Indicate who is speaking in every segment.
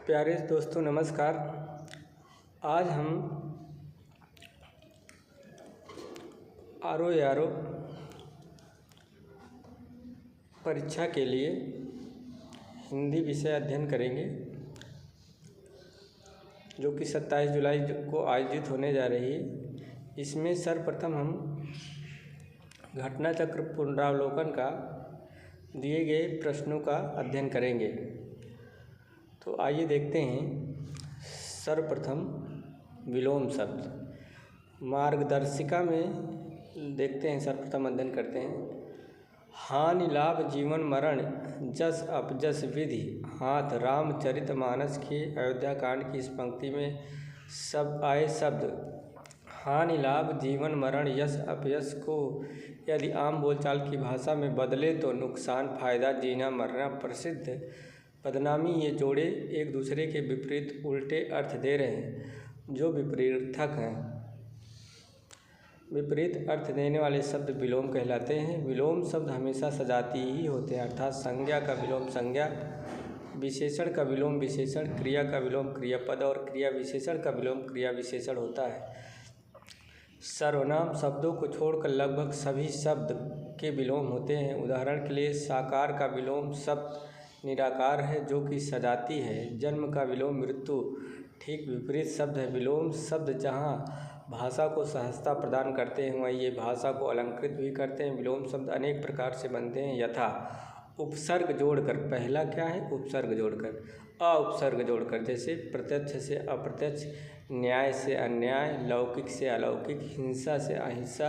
Speaker 1: प्यारे दोस्तों नमस्कार। आज हम आरओ परीक्षा के लिए हिंदी विषय अध्ययन करेंगे, जो कि 27 जुलाई को आयोजित होने जा रही है। इसमें सर्वप्रथम हम घटना चक्र पुनरावलोकन का दिए गए प्रश्नों का अध्ययन करेंगे। तो आइए देखते हैं। सर्वप्रथम विलोम शब्द मार्गदर्शिका में देखते हैं। सर्वप्रथम अध्ययन करते हैं। हानि लाभ जीवन मरण जस अपजस विधि हाथ रामचरितमानस के अयोध्या कांड की इस पंक्ति में सब आए शब्द हानि लाभ जीवन मरण यश अपयश को यदि आम बोलचाल की भाषा में बदले तो नुकसान फायदा जीना मरना प्रसिद्ध बदनामी, ये जोड़े एक दूसरे के विपरीत उल्टे अर्थ दे रहे हैं, जो विपरीतक हैं। विपरीत अर्थ देने वाले शब्द विलोम कहलाते हैं। विलोम शब्द हमेशा सजाती ही होते हैं, अर्थात संज्ञा का विलोम संज्ञा, विशेषण का विलोम विशेषण, क्रिया का विलोम क्रियापद और क्रिया विशेषण का विलोम क्रिया विशेषण होता है। सर्वनाम शब्दों को छोड़कर लगभग सभी शब्द के विलोम होते हैं। उदाहरण के लिए साकार का विलोम शब्द निराकार है, जो कि सजाती है। जन्म का विलोम मृत्यु ठीक विपरीत शब्द है। विलोम शब्द जहाँ भाषा को सहजता प्रदान करते हैं, वहीं ये भाषा को अलंकृत भी करते हैं। विलोम शब्द अनेक प्रकार से बनते हैं, यथा उपसर्ग जोड़कर। पहला क्या है? उपसर्ग जोड़कर। उपसर्ग जोड़कर, जैसे प्रत्यक्ष से अप्रत्यक्ष, न्याय से अन्याय, लौकिक से अलौकिक, हिंसा से अहिंसा,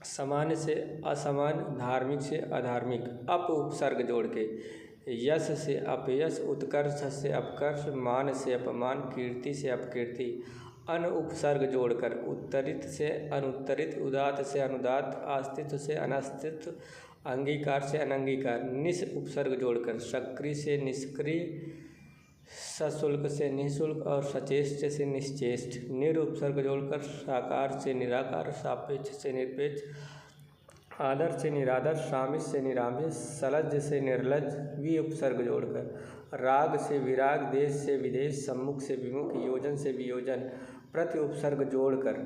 Speaker 1: सामान्य से असामान्य, धार्मिक से अधार्मिक। अप उपसर्ग जोड़ के यश से अपयश, उत्कर्ष से अपकर्ष, मान से अपमान, कीर्ति से अपकीर्ति। अन उपसर्ग जोड़कर उत्तरित से अनुत्तरित, उदात्त से अनुदात्त, अस्तित्व से अनस्तित्व, अंगीकार से अनंगीकार। निस उपसर्ग जोड़कर सक्रिय से निष्क्रिय, सशुल्क से निःशुल्क और सचेष्ट से निश्चेष्ट। निर उपसर्ग जोड़कर साकार से निराकार, सापेक्ष से निरपेक्ष, आदर से निरादर, सामिष से निरामिष, सलज्ज से निर्लज्ज। वि उपसर्ग जोड़कर राग से विराग, देश से विदेश, सम्मुख से विमुख, योजन से वियोजन। प्रति उपसर्ग जोड़कर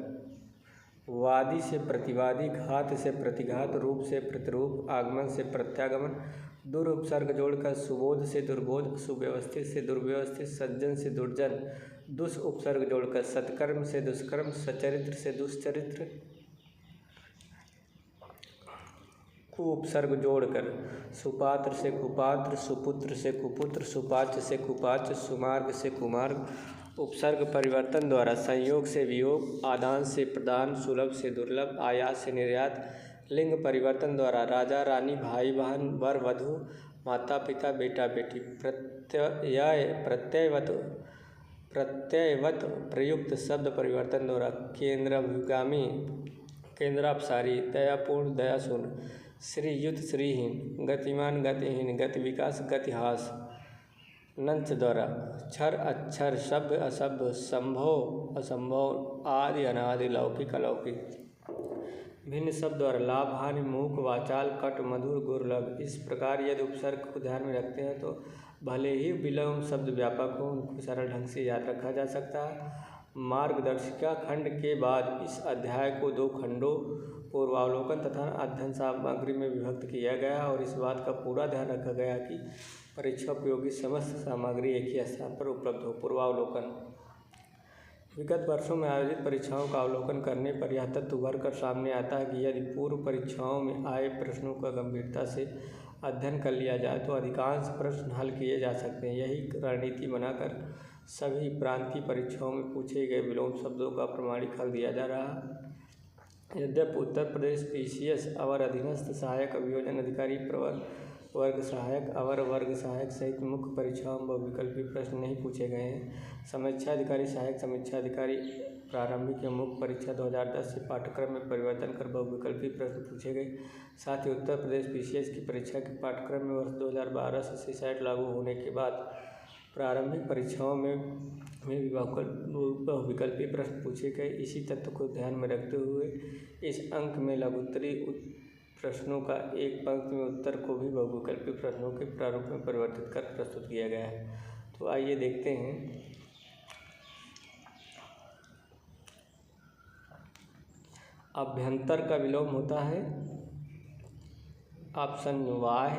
Speaker 1: वादी से प्रतिवादी, घात से प्रतिघात, रूप से प्रतिरूप, आगमन से प्रत्यागमन। दुर उपसर्ग जोड़कर सुबोध से दुर्बोध, सुव्यवस्थित से दुर्व्यवस्थित, सज्जन से दुर्जन। दुस उपसर्ग जोड़कर सत्कर्म से दुष्कर्म, सचरित्र से दुष्चरित्र। कु उपसर्ग जोड़कर सुपात्र से कुपात्र, सुपुत्र से कुपुत्र, सुपाच्य से कुपाच्य, सुमार्ग से कुमार्ग। उपसर्ग परिवर्तन द्वारा संयोग से वियोग, आदान से प्रदान, सुलभ से दुर्लभ, आयात से निर्यात। लिंग परिवर्तन द्वारा राजा रानी, भाई बहन, वर वधू, माता पिता, बेटा बेटी। प्रत्ययवत प्रयुक्त शब्द परिवर्तन द्वारा केंद्राभिगामी, केंद्रापसारी, दयापूर्ण, दयाशून्य, श्रीयुत, श्रीहीन, गतिमान, गतिहीन, गति विकास, गतिहास। नंच द्वारा क्षर अक्षर, शब्द अशब्द, संभव असंभव, आदि अनादि, लौकिक अलौकिक। भिन्न शब्द द्वारा लाभ हानि, मूक, वाचाल, कट, मधुर, दुर्लभ। इस प्रकार यदि उपसर्ग को ध्यान में रखते हैं तो भले ही विलोम शब्द व्यापक हो, उनको सरल ढंग से याद रखा जा सकता है। मार्गदर्शिका खंड के बाद इस अध्याय को 2 खंडों पूर्वावलोकन तथा अध्ययन सामग्री में विभक्त किया गया और इस बात का पूरा ध्यान रखा गया कि परीक्षा उपयोगी समस्त सामग्री एक ही स्थान पर उपलब्ध हो। पूर्वावलोकन। विगत वर्षों में आयोजित परीक्षाओं का अवलोकन करने पर यह तथ्य उभर कर सामने आता है कि यदि पूर्व परीक्षाओं में आए प्रश्नों का गंभीरता से अध्ययन कर लिया जाए तो अधिकांश प्रश्न हल किए जा सकते हैं। यही रणनीति बनाकर सभी प्रांतीय परीक्षाओं में पूछे गए विलोम शब्दों का प्रमाणिक हल दिया जा रहा है। यद्यपि उत्तर प्रदेश PCS अवर अधीनस्थ सहायक अभियोजन अधिकारी, प्रवर वर्ग सहायक, अवर वर्ग सहायक सहित मुख्य परीक्षाओं में बहुविकल्पी प्रश्न नहीं पूछे गए हैं। समीक्षा अधिकारी, सहायक समीक्षा अधिकारी प्रारंभिक एवं मुख्य परीक्षा 2010 से पाठ्यक्रम में परिवर्तन कर बहुविकल्पी प्रश्न पूछे गए। साथ ही उत्तर प्रदेश PCS की परीक्षा के पाठ्यक्रम में वर्ष 2012 से CSAT लागू होने के बाद प्रारंभिक परीक्षाओं में भी बहुविकल्पी प्रश्न पूछे गए। इसी तथ्य को ध्यान में रखते हुए इस अंक में लघुत्तरी प्रश्नों का एक पंक्ति में उत्तर को भी बहुविकल्पी प्रश्नों के प्रारूप में परिवर्तित कर प्रस्तुत किया गया है। तो आइए देखते हैं। अभ्यंतर का विलोम होता है ऑप्शन वाह्य,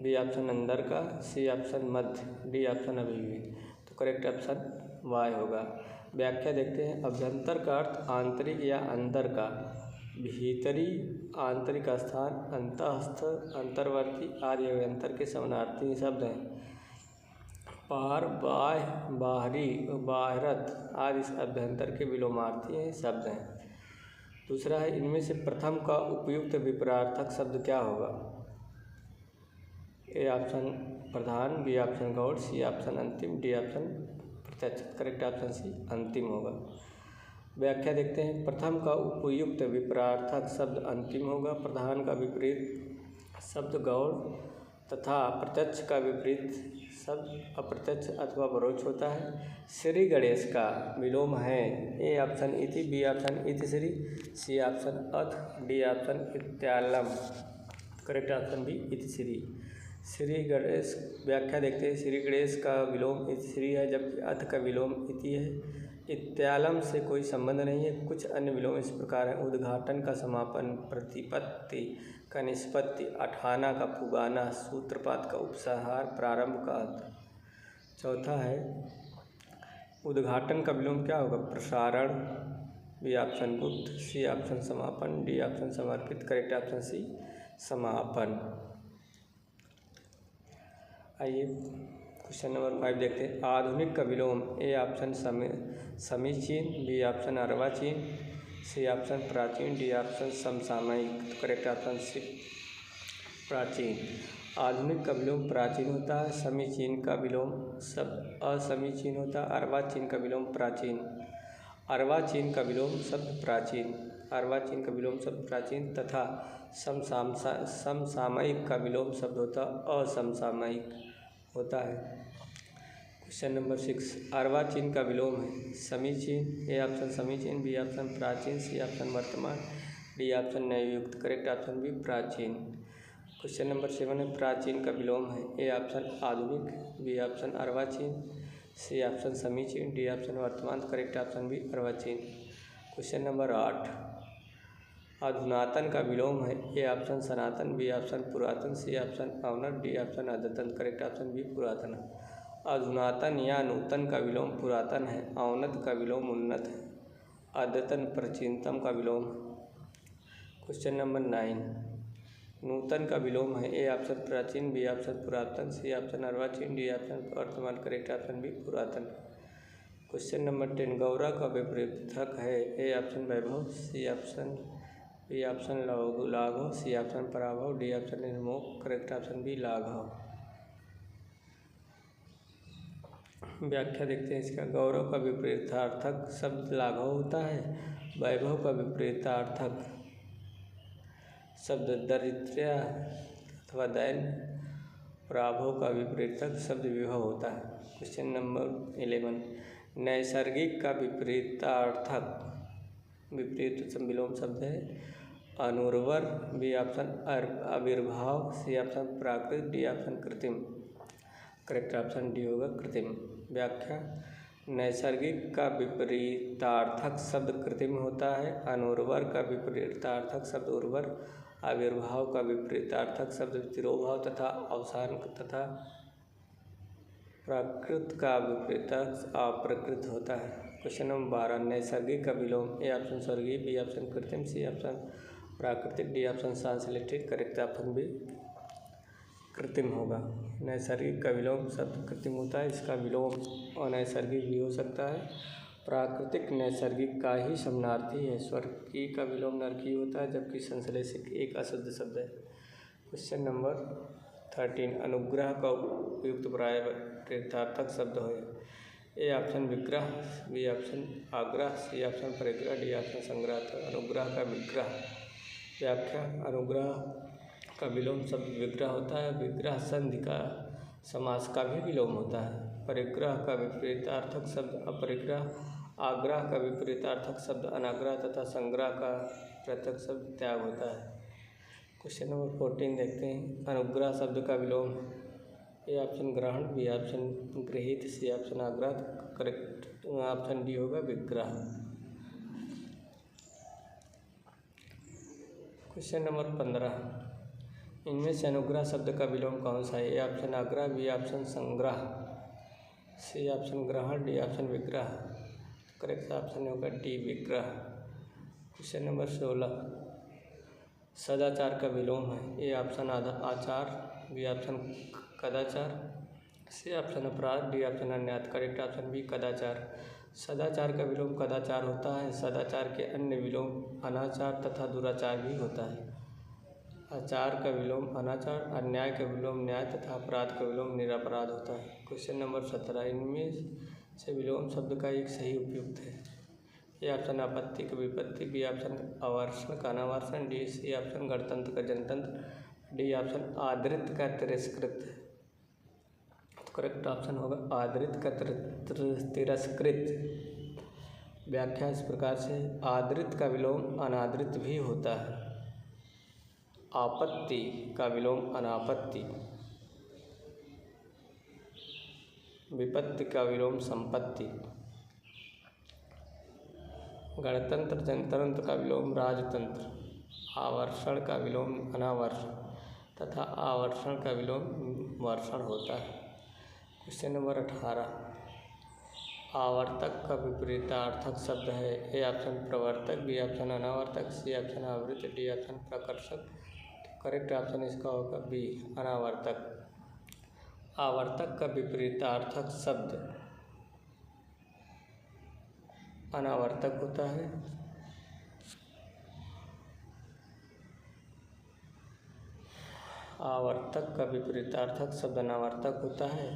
Speaker 1: बी ऑप्शन अंदर का, सी ऑप्शन मध्य, डी ऑप्शन अभिव्यक्ति। तो करेक्ट ऑप्शन वाह्य होगा। व्याख्या देखते हैं। अभ्यंतर का अर्थ आंतरिक या अंदर का, भीतरी, आंतरिक स्थान, अंतःस्थ, अंतर्वर्ती आदि अभ्यंतर के समानार्थी शब्द हैं। पार, बाह्य, बाहरी, बाहरत आदि अभ्यंतर के विलोमार्थी शब्द हैं। दूसरा है, इनमें से प्रथम का उपयुक्त विपरीतार्थक शब्द क्या होगा? ए ऑप्शन प्रधान, बी ऑप्शन गौड़, सी ऑप्शन अंतिम, डी ऑप्शन प्रत्यक्ष। करेक्ट ऑप्शन सी अंतिम होगा। व्याख्या देखते हैं। प्रथम का उपयुक्त विपरीतार्थक शब्द अंतिम होगा। प्रधान का विपरीत शब्द गौड़ तथा प्रत्यक्ष का विपरीत शब्द अप्रत्यक्ष अथवा परोक्ष होता है। श्री गणेश का विलोम है। ए ऑप्शन इति, बी ऑप्शन इति श्री, सी ऑप्शन अथ, डी ऑप्शन इत्यालम। करेक्ट ऑप्शन बी इति श्री। श्री गणेश व्याख्या देखते हैं। श्री गणेश का विलोम इति श्री है, जबकि अथ का विलोम इति है। इत्यालम से कोई संबंध नहीं है। कुछ अन्य विलोम इस प्रकार है। उद्घाटन का समापन, प्रतिपत्ति का निष्पत्ति, अठाना का पुगाना, सूत्रपात का उपसंहार, प्रारंभ का अंत। चौथा है, उद्घाटन का विलोम क्या होगा? प्रसारण, बी ऑप्शन गुप्त, सी ऑप्शन समापन, डी ऑप्शन समर्पित। करेक्ट ऑप्शन सी समापन। आइए क्वेश्चन नंबर 5 देखते हैं। आधुनिक का विलोम। ए ऑप्शन समीचीन, बी ऑप्शन अर्वाचीन, सी ऑप्शन प्राचीन, डी ऑप्शन समसामयिक। करेक्ट ऑप्शन सी प्राचीन। आधुनिक का विलोम प्राचीन होता है। समीचीन का विलोम शब्द असमीचीन होता है। अर्वाचीन का विलोम प्राचीन। अर्वाचीन का विलोम शब्द प्राचीन। अर्वाचीन का विलोम शब्द प्राचीन तथा समसामयिक का विलोम शब्द होता असमसामयिक होता है। Question number 6। अर्वाचीन का विलोम है समीचीन। ए ऑप्शन समीचीन, बी ऑप्शन प्राचीन, सी ऑप्शन वर्तमान, डी ऑप्शन नवयुक्त। करेक्ट ऑप्शन बी प्राचीन। क्वेश्चन नंबर 7 है। प्राचीन का विलोम है। ए ऑप्शन आधुनिक, बी ऑप्शन अर्वाचीन, सी ऑप्शन समीचीन, डी ऑप्शन वर्तमान। करेक्ट ऑप्शन बी अर्वाचीन। Question number 8। अधुनातन का विलोम है। ए ऑप्शन सनातन, बी ऑप्शन पुरातन, सी ऑप्शन अवनत, डी ऑप्शन अद्यतन। करेक्ट ऑप्शन बी पुरातन। अधुनातन या नूतन का विलोम पुरातन है। अवनत का विलोम उन्नत है। अद्यतन प्राचीनतम का विलोम। Question number 9। नूतन का विलोम है। ए ऑप्शन प्राचीन, बी ऑप्शन पुरातन, सी ऑप्शन अर्वाचीन, डी ऑप्शन वर्तमान। करेक्ट ऑप्शन बी पुरातन। Question number 10। गौरव का विपरीतक है। ए ऑप्शन वैभव, सी ऑप्शन, बी ऑप्शन लाघव, सी ऑप्शन पराभव, डी ऑप्शन निर्मोह। करेक्ट ऑप्शन बी लाघव। व्याख्या देखते हैं इसका। गौरव का विपरीतार्थक शब्द लाघव होता है। वैभव का विपरीतार्थक शब्द दरिद्र अथवा दैन्य। पराभव का विपरीतक शब्द विभव होता है। Question number 11। नैसर्गिक का विपरीतार्थक विपरीत विलोम शब्द है अनुर्वर, बी ऑप्शन आविर्भाव, सी ऑप्शन प्राकृत, डी ऑप्शन कृत्रिम। करेक्ट ऑप्शन डी होगा कृत्रिम। व्याख्या। नैसर्गिक का विपरीतार्थक शब्द कृत्रिम होता है। अनुर्वर का विपरीतार्थक शब्द उर्वर। आविर्भाव का विपरीतार्थक शब्द तिरोभाव तथा अवसान तथा प्राकृत का विपरीतार्थक अप्रकृत होता है। Question number 12। नैसर्गिक का विलोम। ए ऑप्शन स्वर्गीय, बी ऑप्शन कृत्रिम, सी ऑप्शन प्राकृतिक, डी ऑप्शन सांस्कृतिक। करेक्ट ऑप्शन बी कृत्रिम होगा। नैसर्गिक का विलोम शब्द कृत्रिम होता है। इसका विलोम अनैसर्गिक भी हो सकता है। प्राकृतिक नैसर्गिक का ही समानार्थी है। स्वर्गीय का विलोम नरकीय होता है, जबकि संश्लेषित एक अशुद्ध शब्द है। Question number 13। अनुग्रह का उपयुक्त विपरीतार्थक शब्द है। ए ऑप्शन विग्रह, बी ऑप्शन आग्रह, सी ऑप्शन परिग्रह, डी ऑप्शन संग्रह। अनुग्रह का विग्रह। व्याख्या। अनुग्रह का विलोम शब्द विग्रह होता है। विग्रह संधि का समास का भी विलोम होता है। परिग्रह का विपरीतार्थक शब्द अपरिग्रह। आग्रह का विपरीतार्थक शब्द अनाग्रह तथा संग्रह का प्रत्यक शब्द त्याग होता है। क्वेश्चन नंबर 14 देखते हैं। अनुग्रह शब्द का विलोम ए ऑप्शन ग्रहण, बी ऑप्शन गृहीत, सी ऑप्शन आग्रह। करेक्ट ऑप्शन डी होगा विग्रह। क्वेश्चन नंबर 15, इनमें से अनुग्रह शब्द का विलोम कौन सा है? ए ऑप्शन आग्रह, बी ऑप्शन संग्रह, सी ऑप्शन ग्रहण, डी ऑप्शन विग्रह। करेक्ट ऑप्शन होगा डी विग्रह। क्वेश्चन नंबर 16, सदाचार का विलोम है? ए ऑप्शन आचार, बी ऑप्शन कदाचार, सी ऑप्शन अपराध, डी ऑप्शन अन्याय। करेक्ट ऑप्शन बी कदाचार। सदाचार का विलोम कदाचार होता है। सदाचार के अन्य विलोम अनाचार तथा दुराचार भी होता है। आचार का विलोम अनाचार, अन्याय का विलोम न्याय तथा अपराध का विलोम निरपराध होता है। क्वेश्चन नंबर 17, इनमें से विलोम शब्द का एक सही उपयुक्त है? ए ऑप्शन आपत्ति का विपत्ति, बी ऑप्शन अवर्षण का अनावर्षण, डी सी ऑप्शन गणतंत्र का जनतंत्र, डी ऑप्शन आदृत का तिरस्कृत। तो करेक्ट ऑप्शन होगा आदृत का तिरस्कृत। व्याख्या इस प्रकार से, आदृत का विलोम अनादृत भी होता है। आपत्ति का विलोम अनापत्ति, विपत्ति का विलोम संपत्ति, गणतंत्र जनतंत्र का विलोम राजतंत्र, आवर्षण का विलोम अनावर्षण तथा आवर्षण का विलोम वर्षण होता है। क्वेश्चन नंबर 18, आवर्तक का विपरीतार्थक शब्द है? ए ऑप्शन प्रवर्तक, बी ऑप्शन अनावर्तक, सी ऑप्शन आवृत, डी ऑप्शन प्रकर्षक। करेक्ट ऑप्शन इसका होगा बी अनावर्तक। आवर्तक का विपरीतार्थक शब्द अनावर्तक होता है। आवर्तक का विपरीतार्थक शब्द अनावर्तक होता है।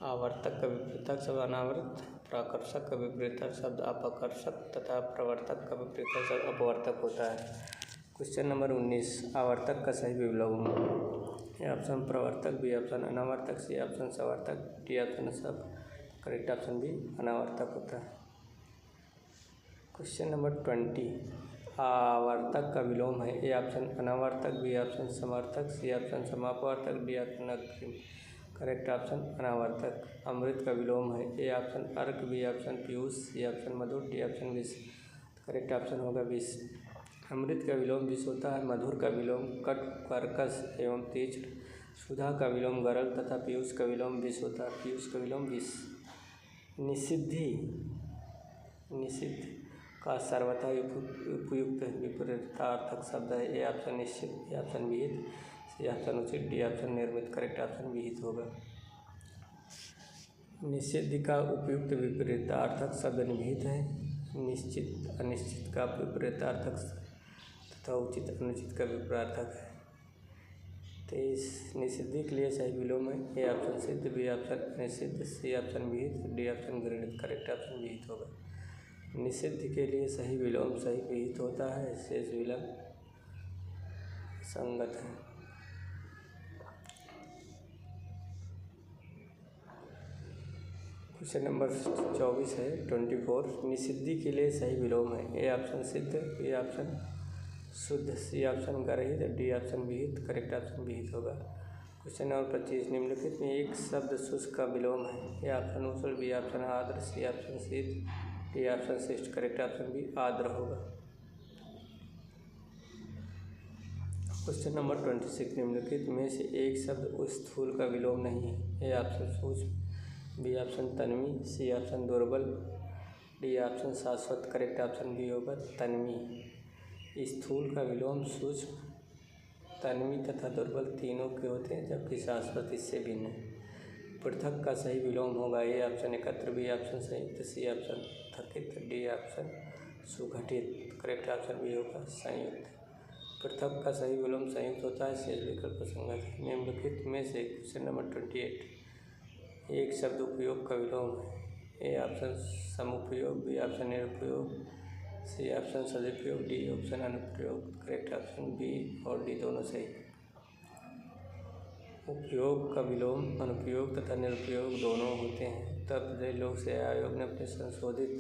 Speaker 1: आवर्तक का विपरीतार्थक शब्द अनावर्त, प्राकर्षक का विपरीतार्थक शब्द अपकर्षक तथा प्रवर्तक का विपरीतार्थक शब्द अपवर्तक होता है। क्वेश्चन नंबर 19, आवर्तक का सही विलोम? ए ऑप्शन प्रवर्तक, बी ऑप्शन अनावर्तक, सी ऑप्शन सवर्तक, डी ऑप्शन सब। करेक्ट ऑप्शन भी अनावर्तक होता है। क्वेश्चन नंबर 20, आवर्तक का विलोम है? ए ऑप्शन अनावर्तक, बी ऑप्शन समर्थक, सी ऑप्शन समापवर्तक, डी ऑप्शन अग्रिम। करेक्ट ऑप्शन अनावर्तक। अमृत का विलोम है? ए ऑप्शन अर्क, बी ऑप्शन पीयूष, सी ऑप्शन मधुर, डी ऑप्शन विष। करेक्ट ऑप्शन होगा विष। अमृत का विलोम विष होता है। मधुर का विलोम कट, कर्कश एवं तीक्ष्ण। सुधा का विलोम गरल तथा पीयूष का विलोम विष होता है। पीयूष का विलोम विष। निषिद्धि, निषिद्ध का सर्वथा उपयुक्त विपरीतार्थक शब्द है? ए ऑप्शन निश्चित, बी ऑप्शन विहित, सी ऑप्शन उचित, डी ऑप्शन निर्मित। करेक्ट ऑप्शन विहित होगा। निषिद्ध का उपयुक्त विपरीतार्थक शब्द निहित है। निश्चित, अनिश्चित का विपरीतार्थक तथा उचित, अनुचित का विपरीतार्थक है। तो इस निषिद्धि के लिए सही विलोम है? ए ऑप्शन सिद्ध, बी ऑप्शन अनिषिद्ध, सी ऑप्शन विहित, डी ऑप्शन घृणित। करेक्ट ऑप्शन विहित होगा। निषिद्ध के लिए सही विलोम सही विहित होता है। शेष विलोम संगत है। क्वेश्चन नंबर 24 है 24, निषिद्धि के लिए सही विलोम है? ए ऑप्शन सिद्ध, बी ऑप्शन शुद्ध, सी ऑप्शन गर्हित, डी ऑप्शन विहित। करेक्ट ऑप्शन विहित होगा। क्वेश्चन नंबर 25, निम्नलिखित में एक शब्द शुष्क का विलोम है? ए ऑप्शन उष्ण, बी ऑप्शन आर्द्र, सी ऑप्शन शीत, डी ऑप्शन शिष्ट। करेक्ट ऑप्शन भी आर्द्र होगा। क्वेश्चन नंबर 26, निम्नलिखित में से एक शब्द स्थूल का विलोम नहीं है? ए ऑप्शन सूक्ष्म, बी ऑप्शन तन्वी, सी ऑप्शन दुर्बल, डी ऑप्शन शाश्वत। करेक्ट ऑप्शन बी होगा तन्वी। स्थूल का विलोम सूक्ष्म, तन्वी तथा दुर्बल तीनों के होते हैं, जबकि शाश्वत इससे भिन्न है। पृथक का सही विलोम होगा? ए ऑप्शन एकत्र, बी ऑप्शन संयुक्त, सी ऑप्शन थकित, डी ऑप्शन सुगठित। करेक्ट ऑप्शन बी होगा संयुक्त। पृथक का सही विलोम संयुक्त होता है। शेष विकल्प संगत है। निम्नलिखित में से क्वेश्चन नंबर 28, एक शब्द उपयोग का विलोम है? ए ऑप्शन समुपयोग, बी ऑप्शन निरुपयोग, सी ऑप्शन सदुपयोग, डी ऑप्शन अनुप्रयोग। करेक्ट ऑप्शन बी और डी दोनों सही। उपयोग का विलोम अनुपयोग तथा निरुपयोग दोनों होते हैं। उत्तर प्रदेश लोक सेवा आयोग ने अपने संशोधित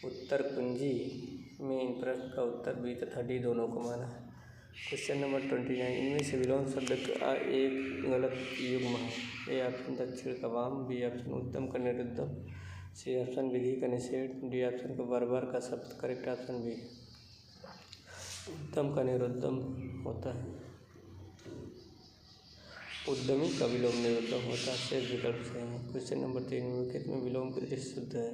Speaker 1: उत्तर कुंजी में इन प्रश्न का उत्तर बी तथा डी दोनों को माना है। क्वेश्चन नंबर 29, इनमें से विलोम शब्द का एक गलत युग्म है। ए ऑप्शन दक्षिण का वाम, बी ऑप्शन उत्तम का निरुद्धम, सी ऑप्शन विधि का निषेध, डी ऑप्शन का बर्बर का शब्द। करेक्ट ऑप्शन बी उत्तम का निरुद्धम होता है, उद्यमी का विलोम निरुद्धम होता है। शेष विकल्प से है। क्वेश्चन नंबर 3, निम्नलिखित में विलोम की दृष्टि शुद्ध है।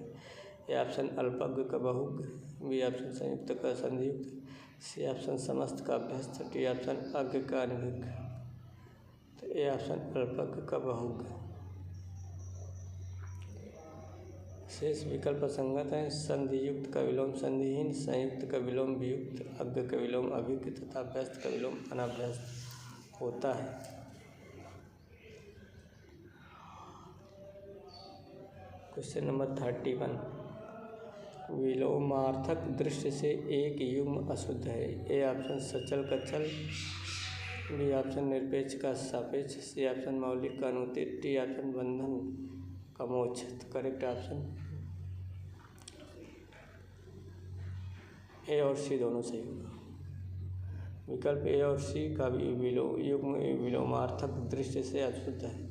Speaker 1: ए ऑप्शन अल्पज्ञ का बहुज्ञ, बी ऑप्शन संयुक्त का संधियुक्त, सी ऑप्शन समस्त का अभ्यस्त, डी ऑप्शन अज्ञ का अनभिज्ञ। तो ए ऑप्शन अल्पज्ञ का बहुज्ञ। शेष विकल्प असंगत है। संधियुक्त का विलोम संधिहीन, संयुक्त का विलोम वियुक्त, अज्ञ का विलोम अभिज्ञ तथा अभ्यस्त का विलोम अनभ्यस्त होता है। क्वेश्चन नंबर 31, विलोमार्थक दृष्टि से एक युग्म अशुद्ध है। ए ऑप्शन सचल का चल, बी ऑप्शन निरपेक्ष का सापेक्ष, सी ऑप्शन मौलिक का अनुदित, डी ऑप्शन बंधन का मोक्ष। करेक्ट ऑप्शन ए और सी दोनों सही होगा। विकल्प ए और सी का युग्म विलोमार्थक दृष्टि से अशुद्ध है।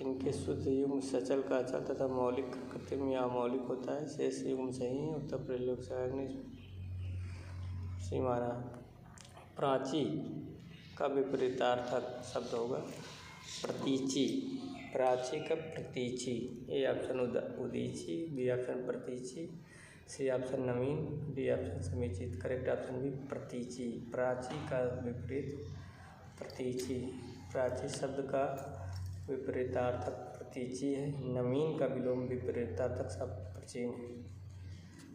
Speaker 1: इनके शुद्ध युग्म सचल का अचल तथा मौलिक का कृत्रिम या अमौलिक होता है। शेष युग्म सही है। उत्तर प्रयोग से सीमाना। प्राची का विपरीतार्थक शब्द होगा प्रतीची। प्राची का प्रतीची। ए ऑप्शन उदीची, बी ऑप्शन प्रतीची, सी ऑप्शन नवीन, डी ऑप्शन समीचित। करेक्ट ऑप्शन भी प्रतीची। प्राची का विपरीत प्रतीची। प्राची शब्द का विपरीतार्थक प्रतीची है। नवीन का विलोम विपरीतार्थक शब्द प्राचीन है।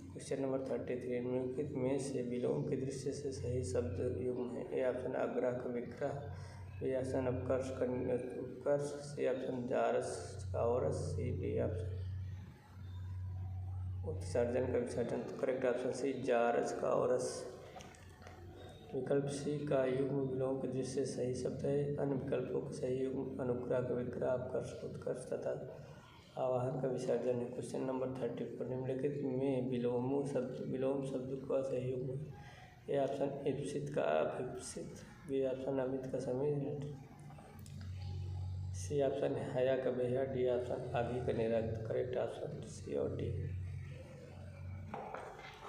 Speaker 1: क्वेश्चन नंबर 33, निम्नलिखित में से विलोम की दृष्टि से सही शब्द युग्म है। ए ऑप्शन आग्रह का विग्रह, बी ऑप्शन अपकर्ष का उत्कर्ष, सी ऑप्शन जारस का औरस, सी डी ऑप्शन उत्सर्जन का विसर्जन। तो करेक्ट ऑप्शन सी जारस का औरस। विकल्प सी का युग्म विलोम की दृष्टि से सही शब्द है। अन्य विकल्पों के सही युग्म अनुग्रह का विग्रह, अपकर्ष, उत्कर्ष तथा आवाहन का विसर्जन है। क्वेश्चन नंबर 34, निम्नलिखित में विलोम शब्द का सही युग्म है। ए ऑप्शन इप्सित का अभिप्सित, बी ऑप्शन अमित का समित, सी ऑप्शन हया का बेहया, डी ऑप्शन आदि का निरक्त। करेक्ट ऑप्शन सी और डी।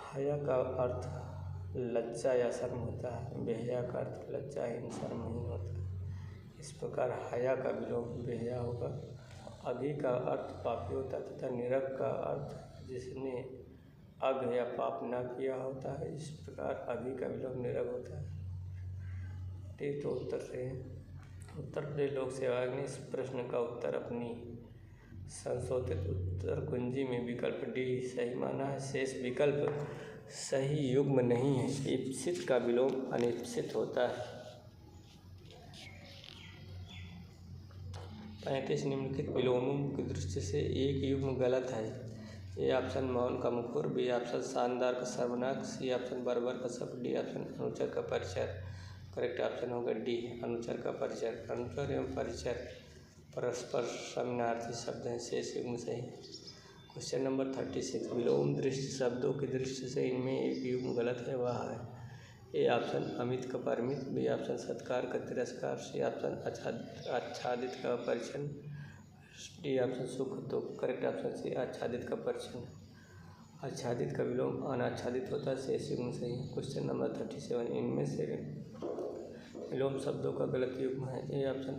Speaker 1: हया का अर्थ लज्जा या शर्म होता है, बेहया का अर्थ लज्जाहीन शर्महीन होता है। इस प्रकार हया का विलोम बेहया होगा। अघि का अर्थ पापी होता है तथा निरग का अर्थ जिसने अघ या पाप न किया होता है। इस प्रकार अघि का विलोम निरग होता है। ठीक, तो उत्तर से उत्तर प्रदेश लोक सेवा आयोग ने इस प्रश्न का उत्तर अपनी संशोधित उत्तर कुंजी में विकल्प डी सही माना है। शेष विकल्प सही युग्म नहीं है। इप्सित का विलोम अनिप्सित होता है। 35, निम्नलिखित विलोमों की दृष्टि से एक युग्म गलत है। ए ऑप्शन मौन का मुखर, बी ऑप्शन शानदार का सर्वनाक, सी ऑप्शन बर्बर का शब्द, डी ऑप्शन अनुचर का परिचर। करेक्ट ऑप्शन होगा डी अनुचर का परिचर। अनुचर एवं परिचर परस्पर समानार्थी शब्द हैं। शेष युग्म सही। क्वेश्चन नंबर 36, विलोम दृष्टि शब्दों की दृष्टि से इनमें एक युग्म गलत है, वह है। ए ऑप्शन अमित का परिमित, बी ऑप्शन सत्कार का तिरस्कार, सी ऑप्शन आच्छादित का परिछन, डी ऑप्शन सुख दुख। करेक्ट ऑप्शन सी आच्छादित का परिछन। आच्छादित का विलोम अनाच्छादित होता है। शेष युग्म सही है। क्वेश्चन नंबर 37, इनमें से विलोम शब्दों का गलत युग्म है। ए ऑप्शन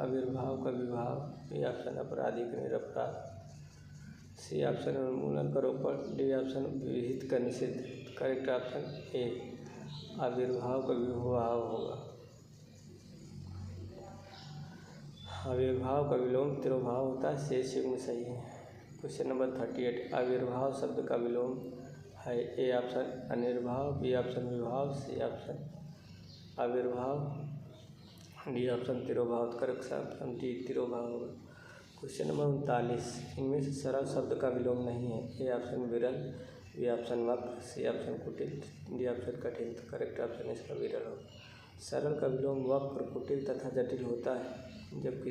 Speaker 1: आविर्भाव का विभाव, बी ऑप्शन अपराधी का निरपराध, सी ऑप्शन उन्मूलन का रोपण, डी ऑप्शन विहित का निषिद्ध। करेक्ट ऑप्शन ए आविर्भाव का विभाव होगा। आविर्भाव का विलोम तिरोभाव होता है। शेष युग्म सही है। क्वेश्चन नंबर 38, आविर्भाव शब्द का विलोम है। ए ऑप्शन अनिर्भाव, बी ऑप्शन विभाव, सी ऑप्शन आविर्भाव, डी ऑप्शन तिरोभाव। करेक्ट ऑप्शन डी तिरोभाव होगा। क्वेश्चन नंबर 39, इनमें से सरल शब्द का विलोम नहीं है। ए ऑप्शन विरल, बी ऑप्शन वक्र, सी ऑप्शन कुटिल, डी ऑप्शन कठिन। तो करेक्ट ऑप्शन इसका विरल होगा। सरल का विलोम वक्र, कुटिल तथा जटिल होता है, जबकि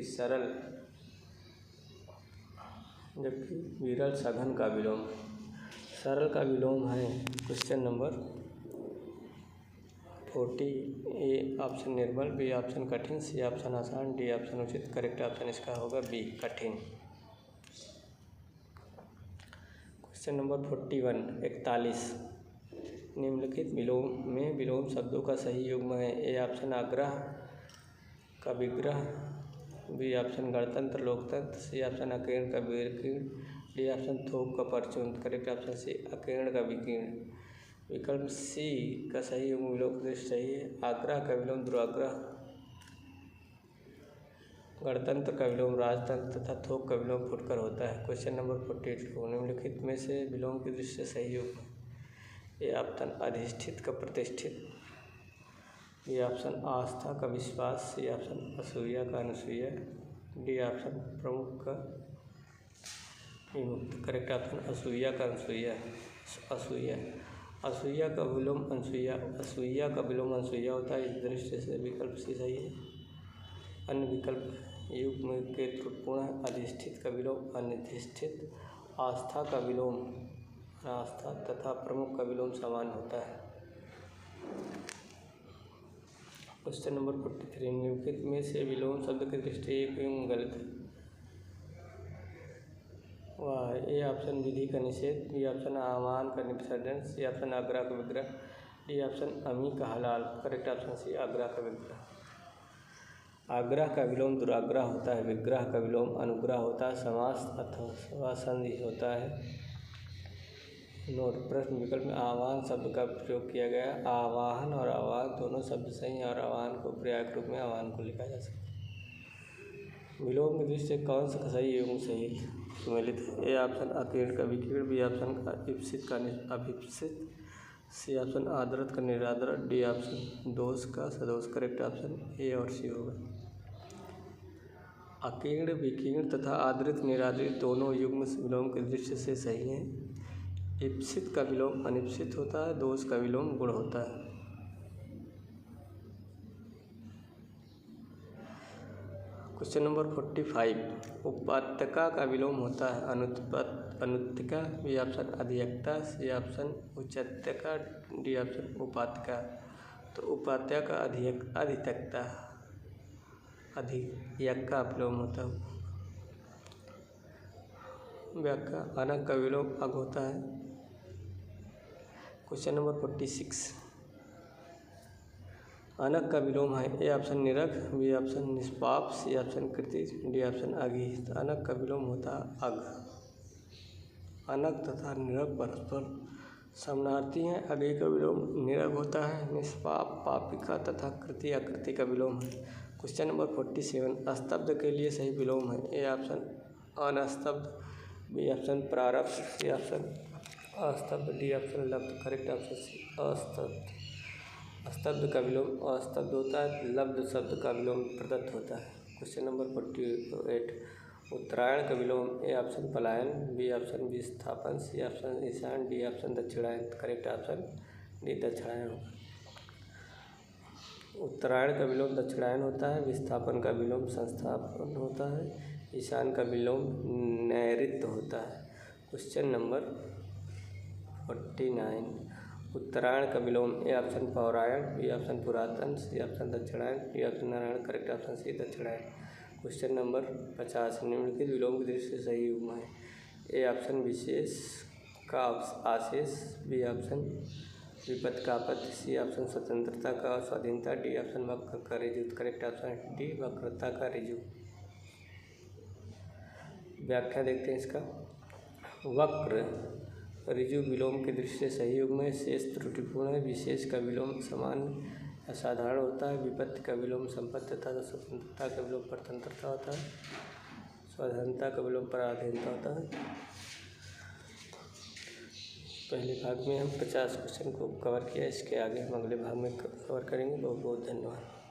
Speaker 1: विरल सघन का विलोम। सरल का विलोम है क्वेश्चन नंबर छोटी, ए ऑप्शन निर्बल, बी ऑप्शन कठिन, सी ऑप्शन आसान, डी ऑप्शन उचित। करेक्ट ऑप्शन इसका होगा बी कठिन। क्वेश्चन नंबर 41 निम्नलिखित विलोम में विलोम शब्दों का सही युग्म है। ए ऑप्शन आग्रह का विग्रह, बी ऑप्शन गणतंत्र लोकतंत्र, सी ऑप्शन अकीर्ण का विकीर्ण, डी ऑप्शन थोक का परचून। करेक्ट ऑप्शन सी अकीर्ण का विकीर्ण। विकल्प सी का सही युग्म विलोम दृष्टि सही है। आग्रह का विलोम दुराग्रह, गणतंत्र का विलोम राजतंत्र तथा थोक का विलोम फुटकर होता है। क्वेश्चन नंबर 42 निम्नलिखित में से विलोम की दृष्टि से सही युग्म। ए ऑप्शन अधिष्ठित का प्रतिष्ठित, बी ऑप्शन आस्था का विश्वास, सी ऑप्शन असूया का अनुसूया, डी ऑप्शन प्रमुख का विमुक्त। करेक्ट ऑप्शन असूया का अनुसूया। असूया का विलोम अनसूया, असूया का विलोम अनसूया होता है। इस दृष्टि से विकल्प सी सही है। अन्य विकल्प युग्म के त्रुटिपूर्ण है। अधिष्ठित का विलोम अनधिष्ठित, आस्था का विलोम आस्था तथा प्रमुख का विलोम समान होता है। क्वेश्चन नंबर 43 निम्नलिखित में से विलोम शब्द की दृष्टि एक युग्म गलत है। वाह। ए ऑप्शन विधि का निषेध, बी ऑप्शन आह्वान का निषेधन, सी ऑप्शन आग्रह का विग्रह, डी ऑप्शन अमी का हलाल। करेक्ट ऑप्शन सी आग्रह का विग्रह। आग्रह का विलोम दुराग्रह होता है। विग्रह का विलोम अनुग्रह होता है। समास अथवा संधि होता है। नोट, प्रश्न विकल्प में आह्वान शब्द का प्रयोग किया गया। आवाहन और आवाहन दोनों शब्द सही हैं और आह्वान को पर्यायक रूप में आह्वान को लिखा जा सकता है। विलोम की दृष्टि से कौन सा सही युग्म सही सम्मिलित है। ए ऑप्शन अकीर्ण का विकीर्ण, बी ऑप्शन ईप्सित का अभिप्सित, सी ऑप्शन आदरत का निरादरत, डी ऑप्शन दोष का सदोष। करेक्ट ऑप्शन ए और सी होगा। अकीर्ण विकीर्ण तथा आदरित निरादरित दोनों युग्म विलोम की दृष्टि से सही हैं। ईप्सित का विलोम अनिप्सित होता है। दोष का विलोम गुण होता है। क्वेश्चन नंबर 45 उपात्यका का विलोम होता है। अनुत्तिका, बी ऑप्शन अधियक्ता, सी ऑप्शन उच्चत्यका, डी ऑप्शन उपात्यका। तो उपात्या का अधितक्ता अधियक्का विलोम होता है। व्याख्या अनक का विलोम अग होता है। क्वेश्चन नंबर 46 अनक का विलोम है। ए ऑप्शन निरख, बी ऑप्शन निष्पाप, सी ऑप्शन कृति, डी ऑप्शन अघि। तो अनक का विलोम होता है अघ। अनक तथा निरख परस्पर समानार्थी हैं। अघि का विलोम निरख होता है। निष्पाप पापिका तथा कृति आकृति का विलोम है। क्वेश्चन नंबर 47 स्तब्ध के लिए सही विलोम है। ए ऑप्शन अनस्तब्ध, बी ऑप्शन प्रारब्ध, सी ऑप्शन अस्तब्ध, डी ऑप्शन लब्ध। करेक्ट ऑप्शन सी अस्तब्ध। स्तब्ध का विलोम अस्तब्ध होता है। लब्ध शब्द का विलोम प्रदत्त होता है। क्वेश्चन नंबर 48 उत्तरायण का विलोम। ए ऑप्शन पलायन, बी ऑप्शन विस्थापन, सी ऑप्शन ईशान, डी ऑप्शन दक्षिणायन। करेक्ट ऑप्शन डी दक्षिणायन होगा। उत्तरायण का विलोम दक्षिणायन होता है। विस्थापन का विलोम संस्थापन होता है। ईशान का विलोम नैऋत्य होता है। क्वेश्चन नंबर 49 उत्तरायण का विलोम। ए ऑप्शन पौरायण, बी ऑप्शन पुरातन, सी ऑप्शन दक्षिणायन, डी ऑप्शन नारायण। करेक्ट ऑप्शन सी दक्षिणायन। क्वेश्चन नंबर 50 निम्नलिखित विलोम की दृष्टि से सही युग्म है। ए ऑप्शन विशेष का आशेष, बी ऑप्शन विपत्ति का आपत्ति, सी ऑप्शन स्वतंत्रता का स्वाधीनता, डी ऑप्शन वक्र का ऋजु। करेक्ट ऑप्शन डी वक्रता का ऋजु। व्याख्या देखते हैं इसका। वक्र ऋजु विलोम की दृष्टि से सही युग्म है। शेष त्रुटिपूर्ण है। विशेष का विलोम सामान्य असाधारण होता है। विपत्ति का विलोम संपत्ति तथा स्वतंत्रता का विलोम परतंत्रता होता है। स्वाधीनता का विलोम पराधीनता होता है। पहले भाग में हम 50 क्वेश्चन को कवर किया। इसके आगे हम अगले भाग में कवर करेंगे। बहुत बहुत धन्यवाद।